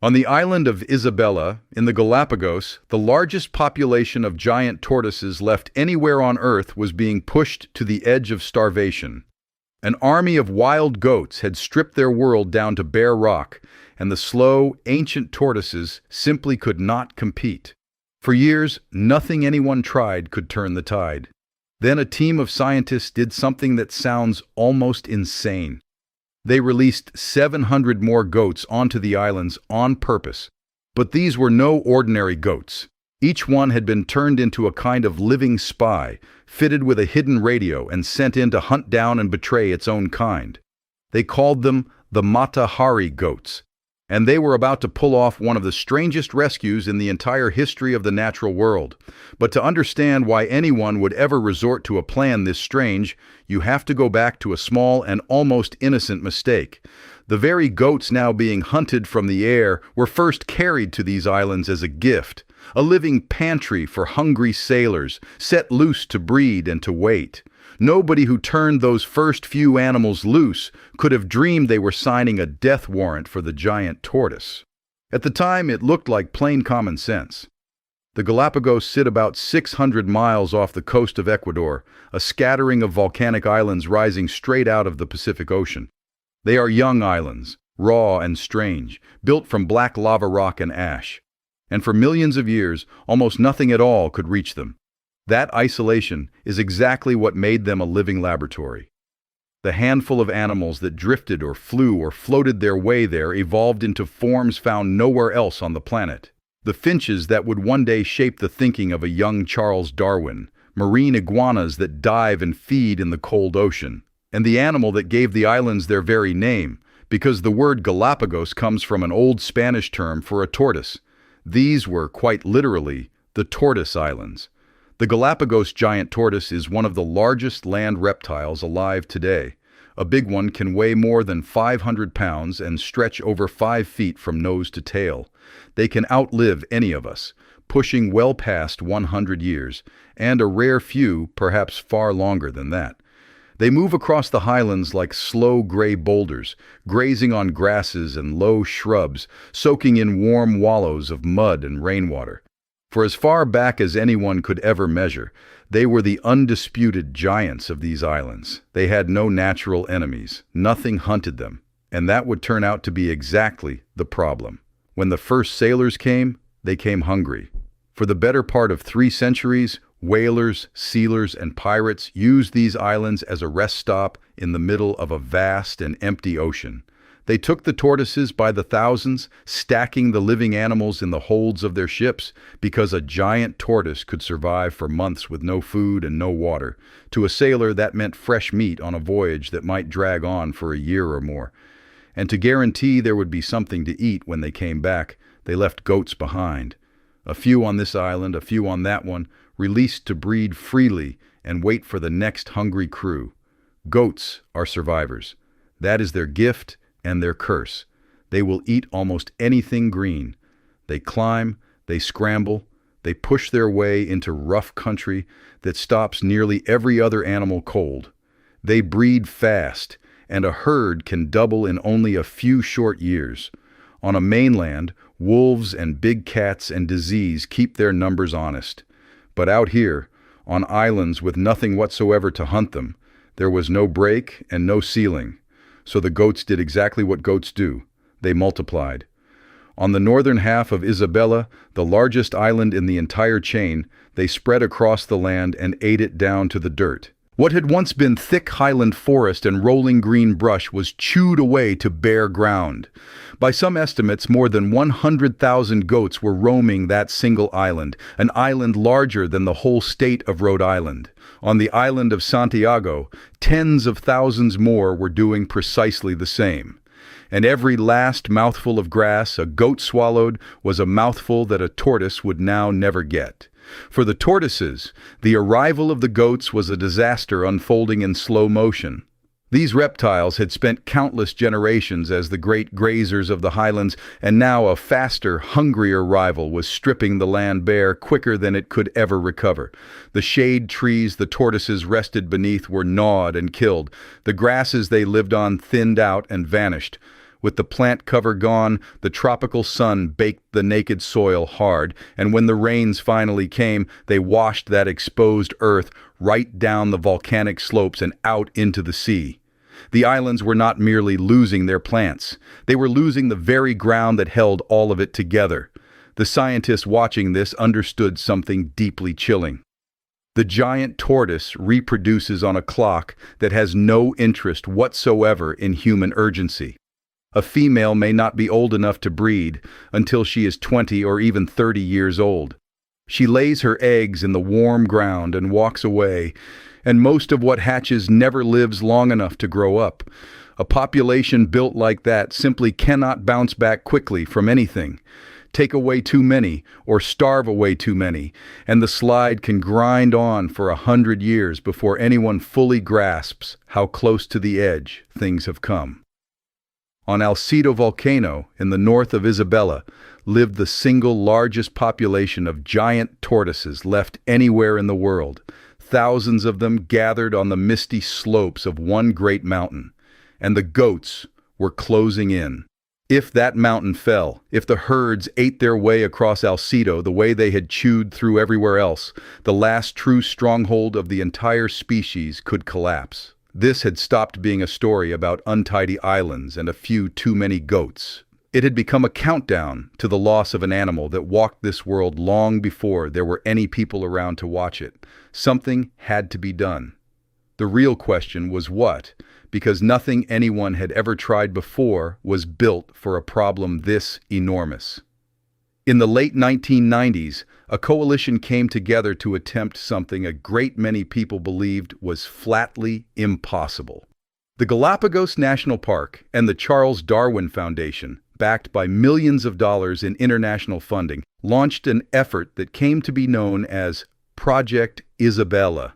On the island of Isabella, in the Galapagos, the largest population of giant tortoises left anywhere on Earth was being pushed to the edge of starvation. An army of wild goats had stripped their world down to bare rock, and the slow, ancient tortoises simply could not compete. For years, nothing anyone tried could turn the tide. Then a team of scientists did something that sounds almost insane. They released 700 more goats onto the islands on purpose. But these were no ordinary goats. Each one had been turned into a kind of living spy, fitted with a hidden radio and sent in to hunt down and betray its own kind. They called them the Matahari goats, and they were about to pull off one of the strangest rescues in the entire history of the natural world. But to understand why anyone would ever resort to a plan this strange, you have to go back to a small and almost innocent mistake. The very goats now being hunted from the air were first carried to these islands as a gift, a living pantry for hungry sailors, set loose to breed and to wait. Nobody who turned those first few animals loose could have dreamed they were signing a death warrant for the giant tortoise. At the time, it looked like plain common sense. The Galapagos sit about 600 miles off the coast of Ecuador, a scattering of volcanic islands rising straight out of the Pacific Ocean. They are young islands, raw and strange, built from black lava rock and ash. And for millions of years, almost nothing at all could reach them. That isolation is exactly what made them a living laboratory. The handful of animals that drifted or flew or floated their way there evolved into forms found nowhere else on the planet. The finches that would one day shape the thinking of a young Charles Darwin, marine iguanas that dive and feed in the cold ocean, and the animal that gave the islands their very name, because the word Galapagos comes from an old Spanish term for a tortoise. These were, quite literally, the Tortoise Islands. The Galapagos giant tortoise is one of the largest land reptiles alive today. A big one can weigh more than 500 pounds and stretch over 5 feet from nose to tail. They can outlive any of us, pushing well past 100 years, and a rare few perhaps far longer than that. They move across the highlands like slow gray boulders, grazing on grasses and low shrubs, soaking in warm wallows of mud and rainwater. For as far back as anyone could ever measure, they were the undisputed giants of these islands. They had no natural enemies. Nothing hunted them. And that would turn out to be exactly the problem. When the first sailors came, they came hungry. For the better part of 3 centuries, whalers, sealers, and pirates used these islands as a rest stop in the middle of a vast and empty ocean. They took the tortoises by the thousands, stacking the living animals in the holds of their ships, because a giant tortoise could survive for months with no food and no water. To a sailor, that meant fresh meat on a voyage that might drag on for a year or more. And to guarantee there would be something to eat when they came back, they left goats behind. A few on this island, a few on that one, released to breed freely and wait for the next hungry crew. Goats are survivors. That is their gift and their curse. They will eat almost anything green. They climb, they scramble, they push their way into rough country that stops nearly every other animal cold. They breed fast, and a herd can double in only a few short years. On a mainland, wolves and big cats and disease keep their numbers honest. But out here, on islands with nothing whatsoever to hunt them, there was no break and no ceiling. So the goats did exactly what goats do. They multiplied. On the northern half of Isabella, the largest island in the entire chain, they spread across the land and ate it down to the dirt. What had once been thick highland forest and rolling green brush was chewed away to bare ground. By some estimates, more than 100,000 goats were roaming that single island, an island larger than the whole state of Rhode Island. On the island of Santiago, tens of thousands more were doing precisely the same. And every last mouthful of grass a goat swallowed was a mouthful that a tortoise would now never get. For the tortoises, the arrival of the goats was a disaster unfolding in slow motion. These reptiles had spent countless generations as the great grazers of the highlands, and now a faster, hungrier rival was stripping the land bare quicker than it could ever recover. The shade trees the tortoises rested beneath were gnawed and killed. The grasses they lived on thinned out and vanished. With the plant cover gone, the tropical sun baked the naked soil hard, and when the rains finally came, they washed that exposed earth right down the volcanic slopes and out into the sea. The islands were not merely losing their plants. They were losing the very ground that held all of it together. The scientists watching this understood something deeply chilling. The giant tortoise reproduces on a clock that has no interest whatsoever in human urgency. A female may not be old enough to breed until she is 20 or even 30 years old. She lays her eggs in the warm ground and walks away, and most of what hatches never lives long enough to grow up. A population built like that simply cannot bounce back quickly from anything. Take away too many or starve away too many, and the slide can grind on for 100 years before anyone fully grasps how close to the edge things have come. On Alcedo volcano, in the north of Isabella, lived the single largest population of giant tortoises left anywhere in the world. Thousands of them gathered on the misty slopes of one great mountain, and the goats were closing in. If that mountain fell, if the herds ate their way across Alcedo the way they had chewed through everywhere else, the last true stronghold of the entire species could collapse. This had stopped being a story about untidy islands and a few too many goats. It had become a countdown to the loss of an animal that walked this world long before there were any people around to watch it. Something had to be done. The real question was what, because nothing anyone had ever tried before was built for a problem this enormous. In the late 1990s, a coalition came together to attempt something a great many people believed was flatly impossible. The Galapagos National Park and the Charles Darwin Foundation, backed by millions of dollars in international funding, launched an effort that came to be known as Project Isabela.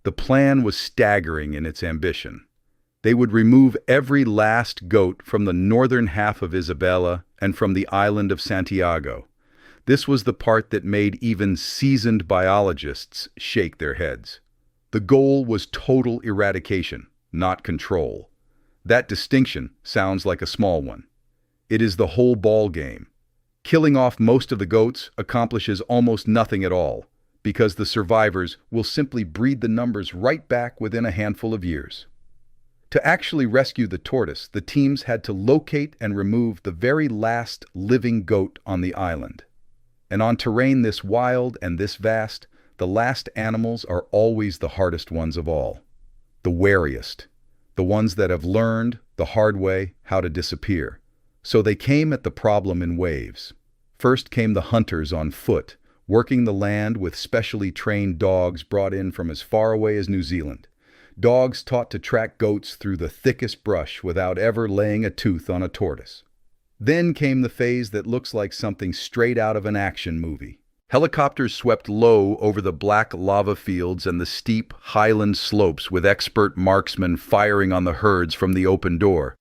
The plan was staggering in its ambition. They would remove every last goat from the northern half of Isabella and from the island of Santiago. This was the part that made even seasoned biologists shake their heads. The goal was total eradication, not control. That distinction sounds like a small one. It is the whole ball game. Killing off most of the goats accomplishes almost nothing at all, because the survivors will simply breed the numbers right back within a handful of years. To actually rescue the tortoise, the teams had to locate and remove the very last living goat on the island. And on terrain this wild and this vast, the last animals are always the hardest ones of all. The wariest. The ones that have learned, the hard way, how to disappear. So they came at the problem in waves. First came the hunters on foot, working the land with specially trained dogs brought in from as far away as New Zealand. Dogs taught to track goats through the thickest brush without ever laying a tooth on a tortoise. Then came the phase that looks like something straight out of an action movie. Helicopters swept low over the black lava fields and the steep highland slopes with expert marksmen firing on the herds from the open door.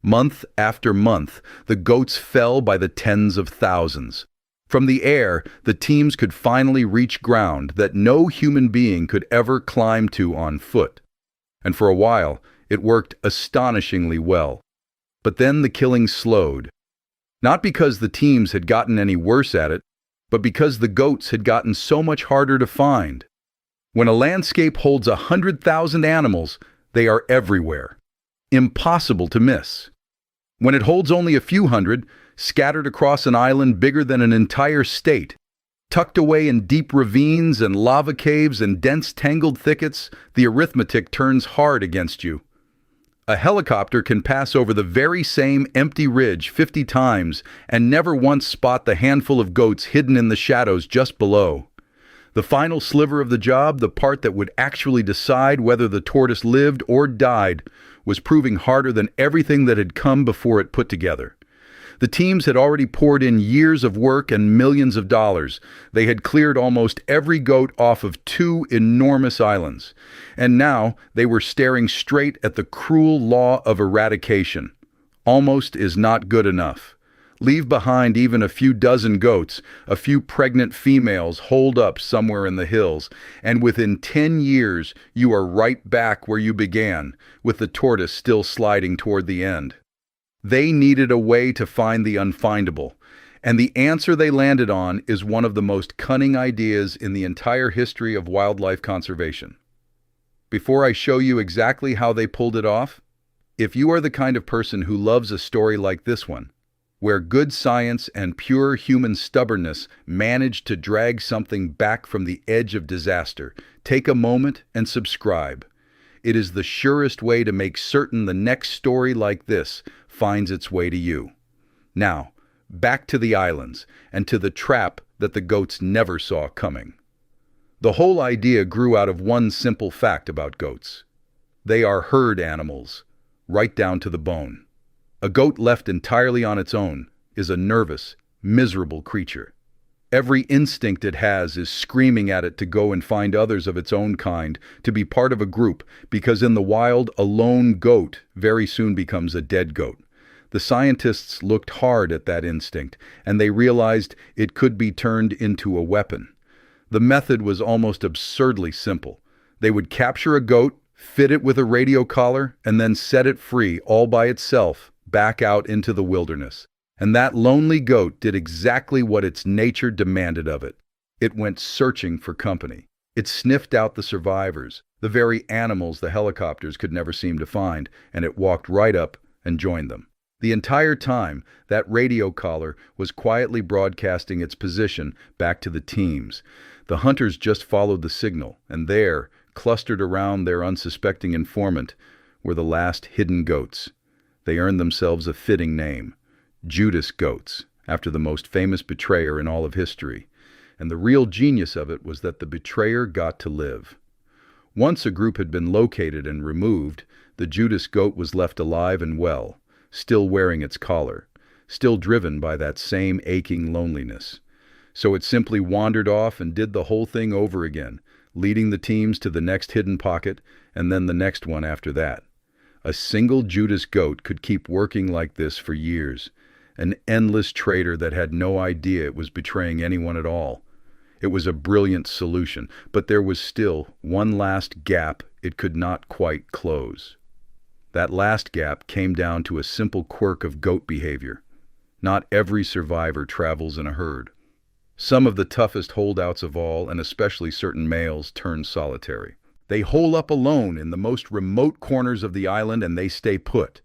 Month after month, the goats fell by the tens of thousands. From the air, the teams could finally reach ground that no human being could ever climb to on foot. And for a while, it worked astonishingly well. But then the killing slowed. Not because the teams had gotten any worse at it, but because the goats had gotten so much harder to find. When a landscape holds 100,000 animals, they are everywhere. Impossible to miss. When it holds only a few hundred, scattered across an island bigger than an entire state, tucked away in deep ravines and lava caves and dense tangled thickets, the arithmetic turns hard against you. A helicopter can pass over the very same empty ridge 50 times and never once spot the handful of goats hidden in the shadows just below. The final sliver of the job, the part that would actually decide whether the tortoise lived or died, was proving harder than everything that had come before it put together. The teams had already poured in years of work and millions of dollars. They had cleared almost every goat off of 2 enormous islands. And now they were staring straight at the cruel law of eradication. Almost is not good enough. Leave behind even a few dozen goats, a few pregnant females holed up somewhere in the hills, and within 10 years you are right back where you began, with the tortoise still sliding toward the end. They needed a way to find the unfindable, and the answer they landed on is one of the most cunning ideas in the entire history of wildlife conservation. Before I show you exactly how they pulled it off, if you are the kind of person who loves a story like this one, where good science and pure human stubbornness managed to drag something back from the edge of disaster, take a moment and subscribe. It is the surest way to make certain the next story like this finds its way to you. Now, back to the islands and to the trap that the goats never saw coming. The whole idea grew out of one simple fact about goats. They are herd animals, right down to the bone. A goat left entirely on its own is a nervous, miserable creature. Every instinct it has is screaming at it to go and find others of its own kind, to be part of a group, because in the wild, a lone goat very soon becomes a dead goat. The scientists looked hard at that instinct, and they realized it could be turned into a weapon. The method was almost absurdly simple. They would capture a goat, fit it with a radio collar, and then set it free all by itself back out into the wilderness. And that lonely goat did exactly what its nature demanded of it. It went searching for company. It sniffed out the survivors, the very animals the helicopters could never seem to find, and it walked right up and joined them. The entire time, that radio collar was quietly broadcasting its position back to the teams. The hunters just followed the signal, and there, clustered around their unsuspecting informant, were the last hidden goats. They earned themselves a fitting name, Judas goats, after the most famous betrayer in all of history. And the real genius of it was that the betrayer got to live. Once a group had been located and removed, the Judas goat was left alive and well, still wearing its collar, still driven by that same aching loneliness. So it simply wandered off and did the whole thing over again, leading the teams to the next hidden pocket and then the next one after that. A single Judas goat could keep working like this for years, an endless traitor that had no idea it was betraying anyone at all. It was a brilliant solution, but there was still one last gap it could not quite close. That last gap came down to a simple quirk of goat behavior. Not every survivor travels in a herd. Some of the toughest holdouts of all, and especially certain males, turn solitary. They hole up alone in the most remote corners of the island and they stay put.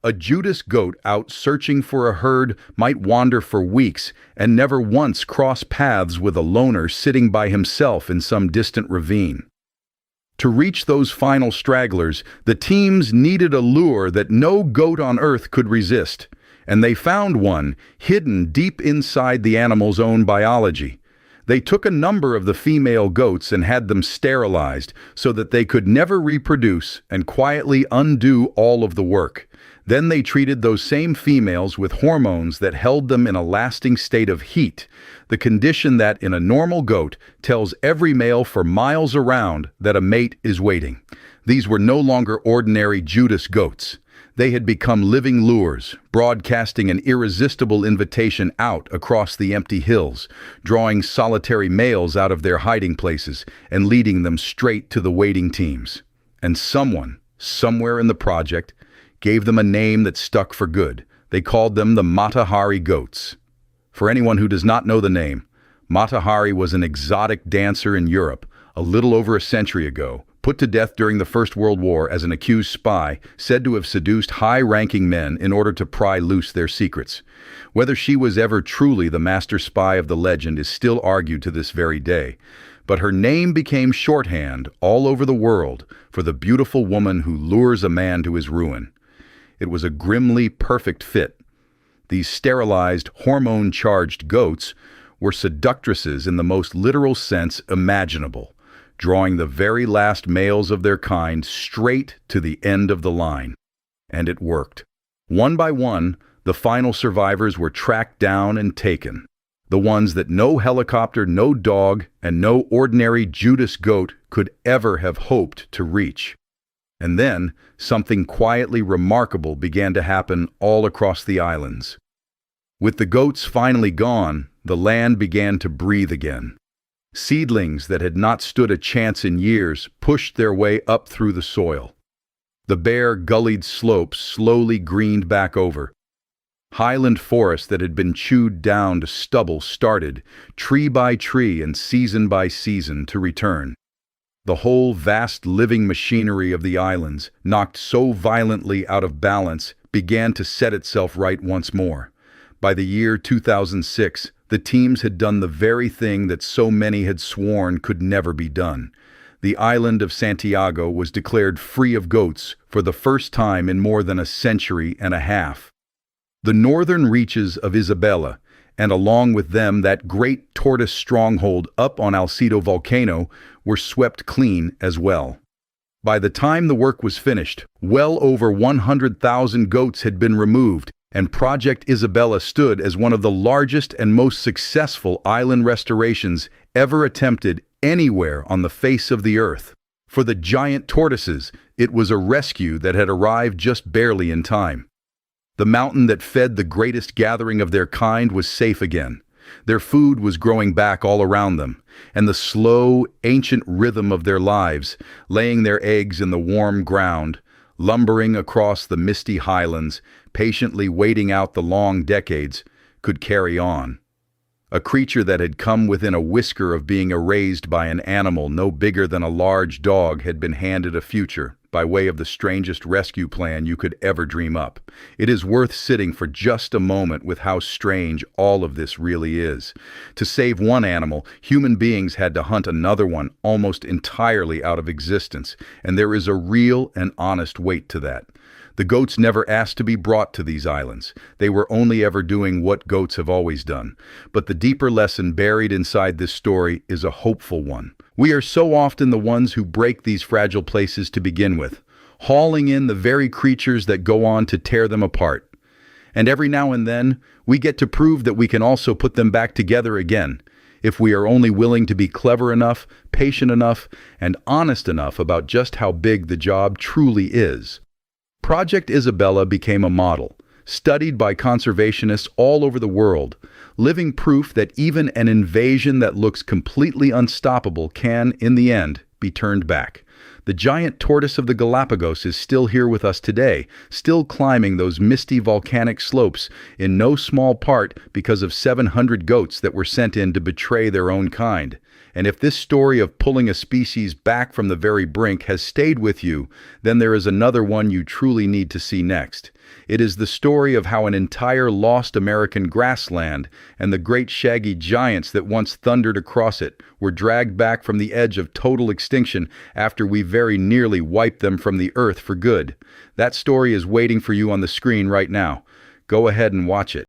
A Judas goat out searching for a herd might wander for weeks and never once cross paths with a loner sitting by himself in some distant ravine. To reach those final stragglers, the teams needed a lure that no goat on earth could resist, and they found one hidden deep inside the animal's own biology. They took a number of the female goats and had them sterilized so that they could never reproduce and quietly undo all of the work. Then they treated those same females with hormones that held them in a lasting state of heat, the condition that in a normal goat tells every male for miles around that a mate is waiting. These were no longer ordinary Judas goats. They had become living lures, broadcasting an irresistible invitation out across the empty hills, drawing solitary males out of their hiding places and leading them straight to the waiting teams. And someone, somewhere in the project, gave them a name that stuck for good. They called them the Matahari goats. For anyone who does not know the name, Matahari was an exotic dancer in Europe a little over a century ago, put to death during the First World War as an accused spy, said to have seduced high-ranking men in order to pry loose their secrets. Whether she was ever truly the master spy of the legend is still argued to this very day, but her name became shorthand all over the world for the beautiful woman who lures a man to his ruin. It was a grimly perfect fit. These sterilized, hormone-charged goats were seductresses in the most literal sense imaginable, drawing the very last males of their kind straight to the end of the line. And it worked. One by one, the final survivors were tracked down and taken. The ones that no helicopter, no dog, and no ordinary Judas goat could ever have hoped to reach. And then, something quietly remarkable began to happen all across the islands. With the goats finally gone, the land began to breathe again. Seedlings that had not stood a chance in years pushed their way up through the soil. The bare, gullied slopes slowly greened back over. Highland forest that had been chewed down to stubble started, tree by tree and season by season, to return. The whole vast living machinery of the islands, knocked so violently out of balance, began to set itself right once more. By the year 2006, the teams had done the very thing that so many had sworn could never be done. The island of Santiago was declared free of goats for the first time in more than a century and a half. The northern reaches of Isabella, and along with them that great tortoise stronghold up on Alcedo volcano, were swept clean as well. By the time the work was finished, well over 100,000 goats had been removed, and Project Isabela stood as one of the largest and most successful island restorations ever attempted anywhere on the face of the earth. For the giant tortoises, it was a rescue that had arrived just barely in time. The mountain that fed the greatest gathering of their kind was safe again. Their food was growing back all around them, and the slow, ancient rhythm of their lives, laying their eggs in the warm ground, lumbering across the misty highlands, patiently waiting out the long decades, could carry on. A creature that had come within a whisker of being erased by an animal no bigger than a large dog had been handed a future, by way of the strangest rescue plan you could ever dream up. It is worth sitting for just a moment with how strange all of this really is. To save one animal, human beings had to hunt another one almost entirely out of existence, and there is a real and honest weight to that. The goats never asked to be brought to these islands. They were only ever doing what goats have always done. But the deeper lesson buried inside this story is a hopeful one. We are so often the ones who break these fragile places to begin with, hauling in the very creatures that go on to tear them apart. And every now and then, we get to prove that we can also put them back together again, if we are only willing to be clever enough, patient enough, and honest enough about just how big the job truly is. Project Isabella became a model, studied by conservationists all over the world, living proof that even an invasion that looks completely unstoppable can, in the end, be turned back. The giant tortoise of the Galapagos is still here with us today, still climbing those misty volcanic slopes, in no small part because of 700 goats that were sent in to betray their own kind. And if this story of pulling a species back from the very brink has stayed with you, then there is another one you truly need to see next. It is the story of how an entire lost American grassland and the great shaggy giants that once thundered across it were dragged back from the edge of total extinction after we very nearly wiped them from the earth for good. That story is waiting for you on the screen right now. Go ahead and watch it.